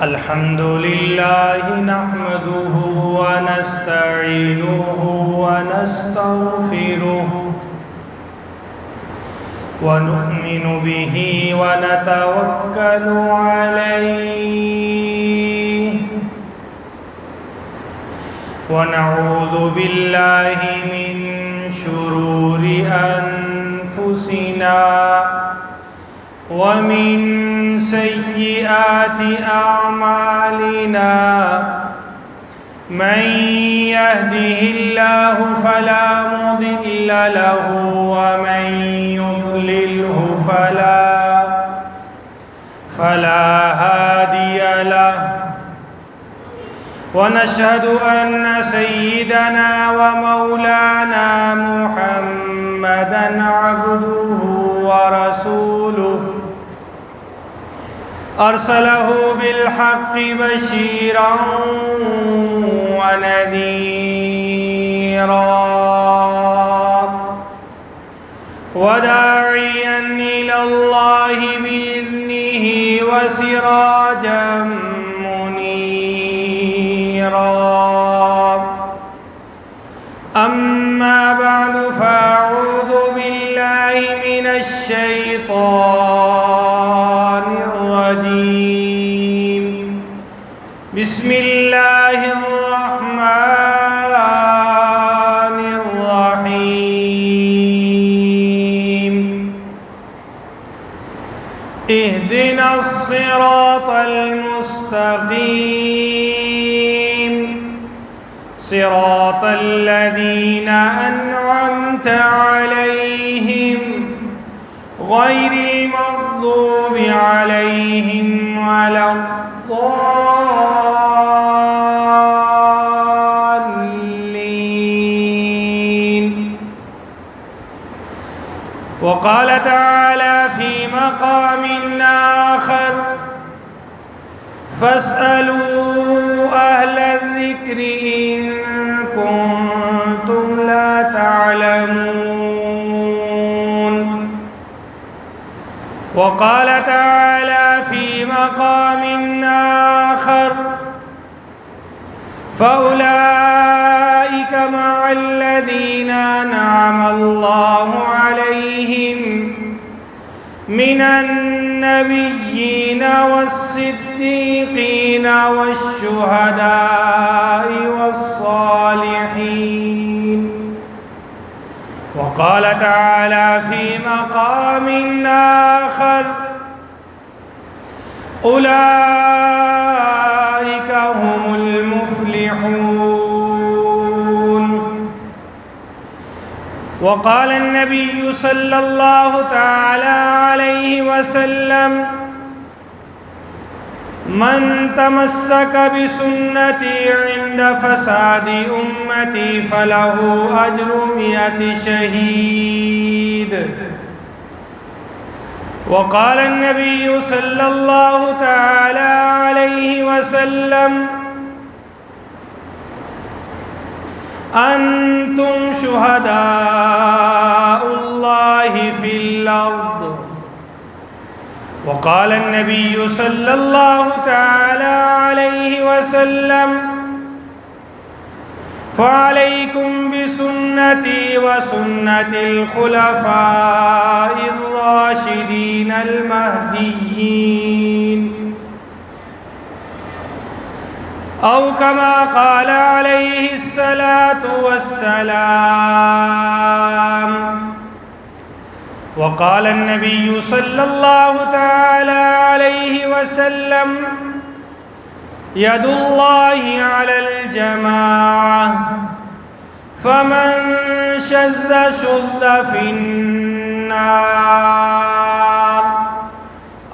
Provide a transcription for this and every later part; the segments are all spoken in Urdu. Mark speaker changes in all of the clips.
Speaker 1: الحمد لله نحمده ونستعينه ونستغفره ونؤمن به ونتوكل عليه ونعوذ بالله من شرور أنفسنا ومن سيئات أعمالنا من يهده الله فلا مضل له ومن يضلله فلا هادي له ونشهد أن سيدنا ومولانا محمدًا عبده ورسوله أرسله بالحق بشيرا ونذيرا وداعيا إلى الله بإذنه وسراجا منيرا أما بعد فأعوذ بالله من الشيطان الرجيم بسم الله الرحمن الرحيم اهدنا الصراط المستقيم صراط الذين أنعمت عليهم غير المغضوب عليهم ولا الضالين. وقال تعالى في مقام آخر فاسألوا أهل الذكر إن كنتم لا تعلمون. وقال تعالى في مقام آخر فأولئك مع الذين أنعم الله عليهم من النبيين والصديقين والشهداء والصالحين. وقال تعالى في مقام آخر أولئك هم المفلحون. وقال النبي صلى الله تعالى عليه وسلم من تمسك بسنتي عند فساد أمتي فله أجر 100 شهيد. وقال النبي صلى الله تعالى عليه وسلم أنتم شهداء الله في الأرض. وقال النبي صلى الله تعالى عليه وسلم فعليكم بسنتي وسنة الخلفاء الراشدين المهديين أو كما قال عليه الصلاة والسلام. وقال النبي صلى الله تعالى عليه وسلم يد الله على الجماعة فمن شذ في النار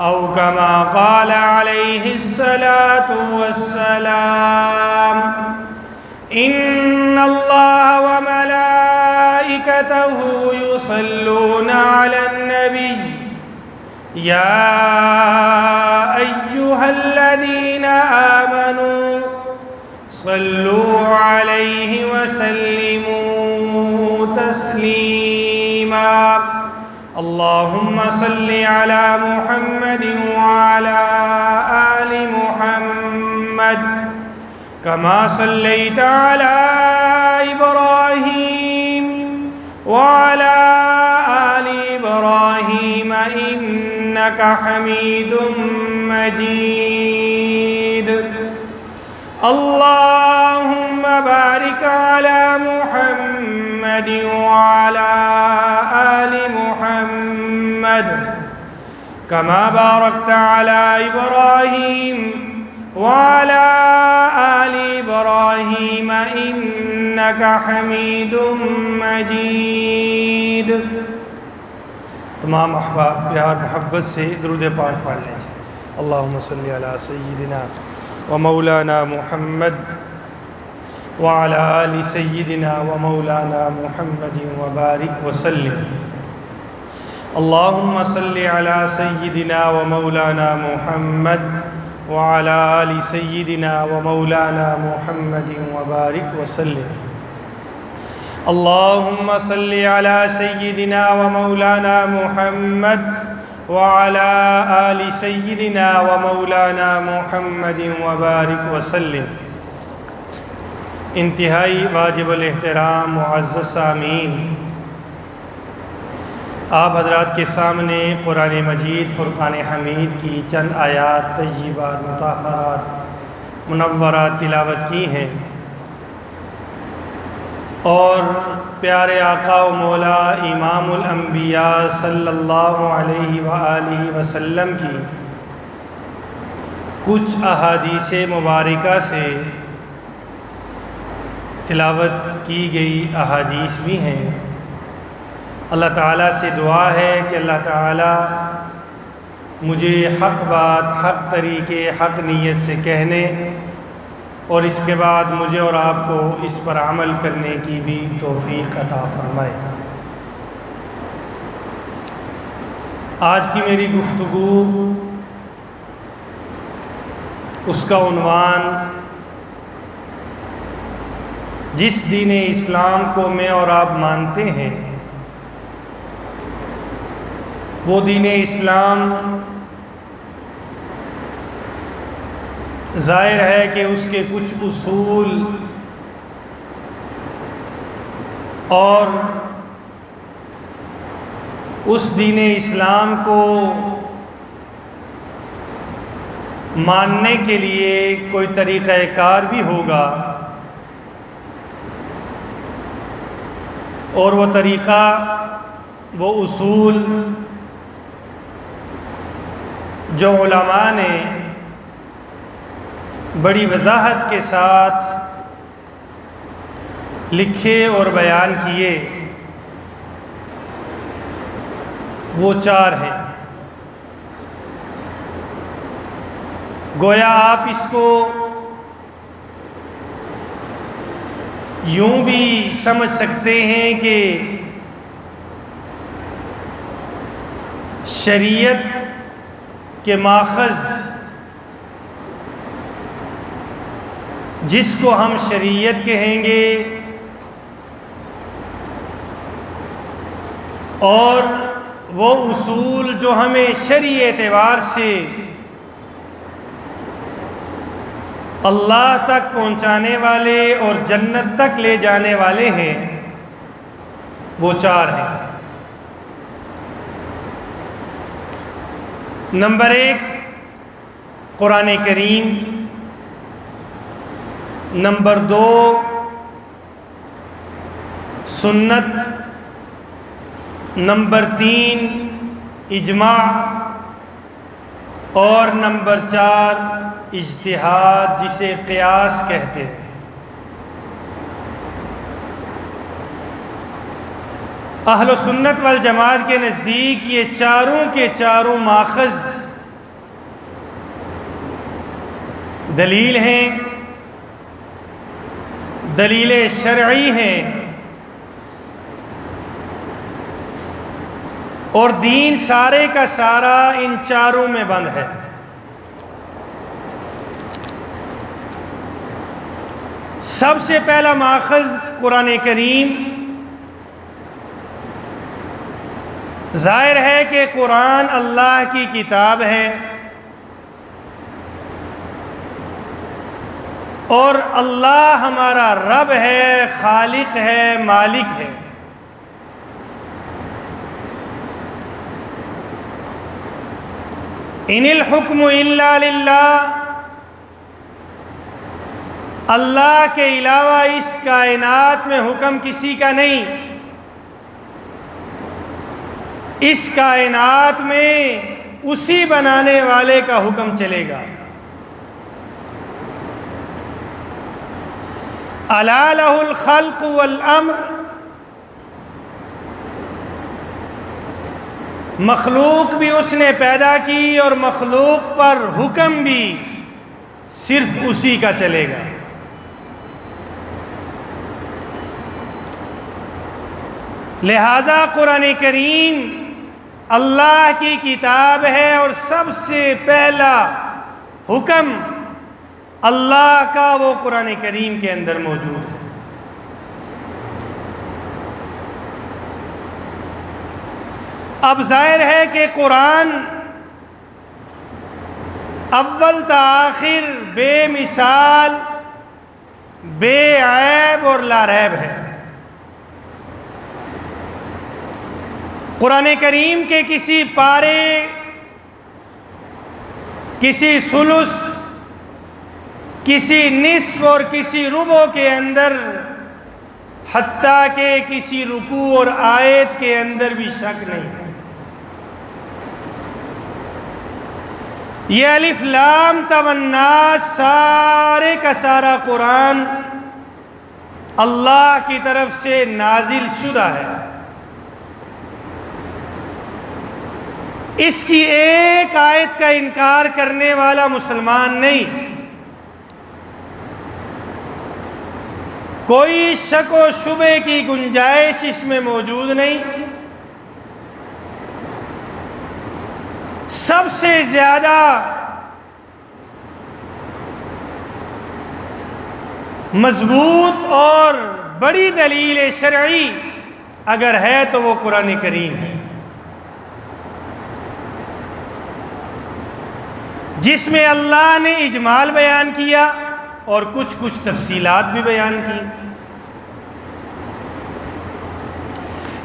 Speaker 1: أو كما قال عليه الصلاة والسلام. إن الله وملائكته يصلون على النبي يا أيها الذين آمنوا صلوا عليه وسلموا تسليما. اللهم صل على محمد وعلى آل محمد كما صليت على إبراهيم وعلى آل إبراهيم إنك حميد مجيد اللهم بارك على محمد وعلى آل محمد كما باركت على إبراهيم وعلى آل إبراهيم إنك حميد مجيد۔ تمام احباب پیار محبت سے درود پاک پڑھ لیجیے۔ اللہم صلی علی سیدنا و مولانا محمد وعلى آل سيدنا ومولانا محمد وبارك وسلم۔ اللهم صل على سيدنا ومولانا محمد وعلى آل سيدنا ومولانا محمد وبارك وسلم۔ اللهم صل على سيدنا ومولانا محمد وعلى آل سيدنا ومولانا محمد وبارك وسلم۔ انتہائی واجب الاحترام معزز سامعین، آپ حضرات کے سامنے قرآن مجید فرقان حمید کی چند آیات طیبات مطہرات منورات تلاوت کی ہیں، اور پیارے آقا و مولا امام الانبیاء صلی اللہ علیہ وآلہ وسلم کی کچھ احادیث مبارکہ سے تلاوت کی گئی احادیث بھی ہیں۔ اللہ تعالیٰ سے دعا ہے کہ اللہ تعالیٰ مجھے حق بات، حق طریقے، حق نیت سے کہنے اور اس کے بعد مجھے اور آپ کو اس پر عمل کرنے کی بھی توفیق عطا فرمائے۔ آج کی میری گفتگو اس کا عنوان جس دین اسلام کو میں اور آپ مانتے ہیں، وہ دین اسلام ظاہر ہے کہ اس کے کچھ اصول اور اس دین اسلام کو ماننے کے لیے کوئی طریقہ کار بھی ہوگا، اور وہ طریقہ، وہ اصول جو علماء نے بڑی وضاحت کے ساتھ لکھے اور بیان کیے، وہ 4 ہیں۔ گویا آپ اس کو یوں بھی سمجھ سکتے ہیں کہ شریعت کے ماخذ جس کو ہم شریعت کہیں گے، اور وہ اصول جو ہمیں شرعی اعتبار سے اللہ تک پہنچانے والے اور جنت تک لے جانے والے ہیں، وہ 4 ہیں۔ نمبر 1 قرآن کریم، نمبر 2 سنت، نمبر 3 اجماع، اور نمبر 4 اجتہاد جسے قیاس کہتے ہیں۔ اہل سنت والجماعت کے نزدیک یہ چاروں کے چاروں ماخذ دلیل ہیں، دلیل شرعی ہیں، اور دین سارے کا سارا ان چاروں میں بند ہے۔ سب سے پہلا ماخذ قرآن کریم، ظاہر ہے کہ قرآن اللہ کی کتاب ہے اور اللہ ہمارا رب ہے، خالق ہے، مالک ہے۔ ان الحکم الا للہ، اللہ کے علاوہ اس کائنات میں حکم کسی کا نہیں۔ اس کائنات میں اسی بنانے والے کا حکم چلے گا۔ الا لہ الخلق والامر، مخلوق بھی اس نے پیدا کی اور مخلوق پر حکم بھی صرف اسی کا چلے گا۔ لہذا قرآن کریم اللہ کی کتاب ہے اور سب سے پہلا حکم اللہ کا وہ قرآن کریم کے اندر موجود ہے۔ اب ظاہر ہے کہ قرآن اول تا آخر بے مثال، بے عیب اور لا ریب ہے۔ قرآن کریم کے کسی پارے، کسی ثلث، کسی نصف اور کسی ربع کے اندر، حتیٰ کہ کسی رکوع اور آیت کے اندر بھی شک نہیں۔ یہ الف لام تم الناس سارے کا سارا قرآن اللہ کی طرف سے نازل شدہ ہے۔ اس کی ایک آیت کا انکار کرنے والا مسلمان نہیں، کوئی شک و شبے کی گنجائش اس میں موجود نہیں۔ سب سے زیادہ مضبوط اور بڑی دلیل شرعی اگر ہے تو وہ قرآن کریم ہے، جس میں اللہ نے اجمال بیان کیا اور کچھ تفصیلات بھی بیان کی،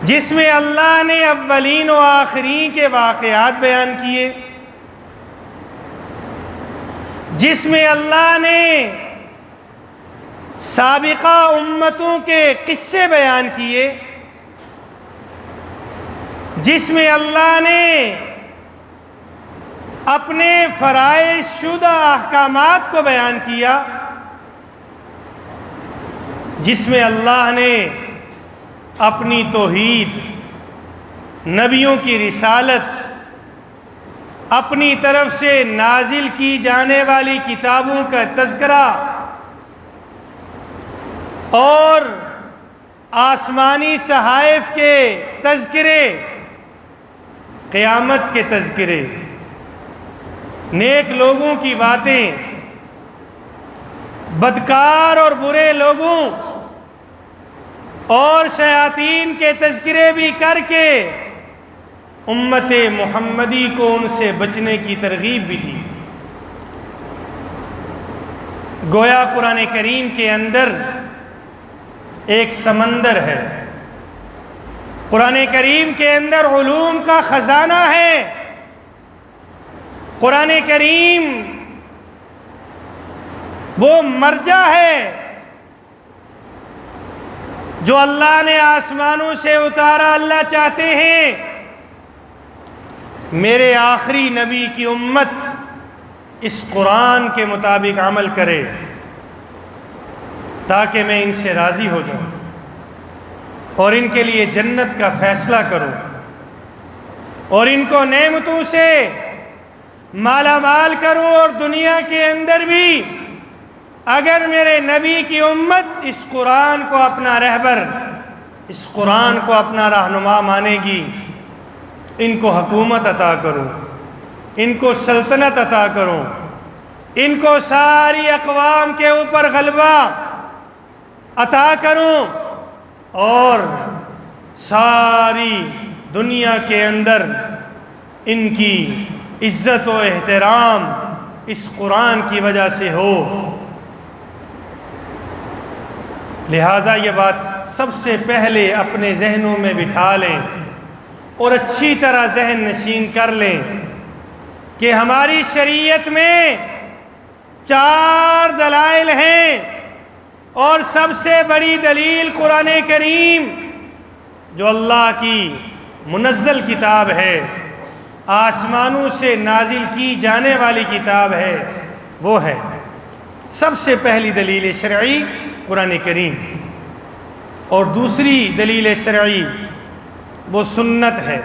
Speaker 1: جس میں اللہ نے اولین و آخرین کے واقعات بیان کیے، جس میں اللہ نے سابقہ امتوں کے قصے بیان کیے، جس میں اللہ نے اپنے فرائض شدہ احکامات کو بیان کیا، جس میں اللہ نے اپنی توحید، نبیوں کی رسالت، اپنی طرف سے نازل کی جانے والی کتابوں کا تذکرہ اور آسمانی صحائف کے تذکرے، قیامت کے تذکرے، نیک لوگوں کی باتیں، بدکار اور برے لوگوں اور شیاطین کے تذکرے بھی کر کے امت محمدی کو ان سے بچنے کی ترغیب بھی دی۔ گویا قرآن کریم کے اندر ایک سمندر ہے، قرآن کریم کے اندر علوم کا خزانہ ہے۔ قرآن کریم وہ مرجع ہے جو اللہ نے آسمانوں سے اتارا۔ اللہ چاہتے ہیں میرے آخری نبی کی امت اس قرآن کے مطابق عمل کرے تاکہ میں ان سے راضی ہو جاؤں اور ان کے لیے جنت کا فیصلہ کروں اور ان کو نعمتوں سے مالا مال کروں، اور دنیا کے اندر بھی اگر میرے نبی کی امت اس قرآن کو اپنا رہبر، اس قرآن کو اپنا رہنما مانے گی، ان کو حکومت عطا کروں، ان کو سلطنت عطا کروں، ان کو ساری اقوام کے اوپر غلبہ عطا کروں اور ساری دنیا کے اندر ان کی عزت و احترام اس قرآن کی وجہ سے ہو۔ لہٰذا یہ بات سب سے پہلے اپنے ذہنوں میں بٹھا لیں اور اچھی طرح ذہن نشین کر لیں کہ ہماری شریعت میں 4 دلائل ہیں، اور سب سے بڑی دلیل قرآن کریم جو اللہ کی منزل کتاب ہے، آسمانوں سے نازل کی جانے والی کتاب ہے، وہ ہے سب سے پہلی دلیل شرعی قرآن کریم، اور دوسری دلیل شرعی وہ سنت ہے۔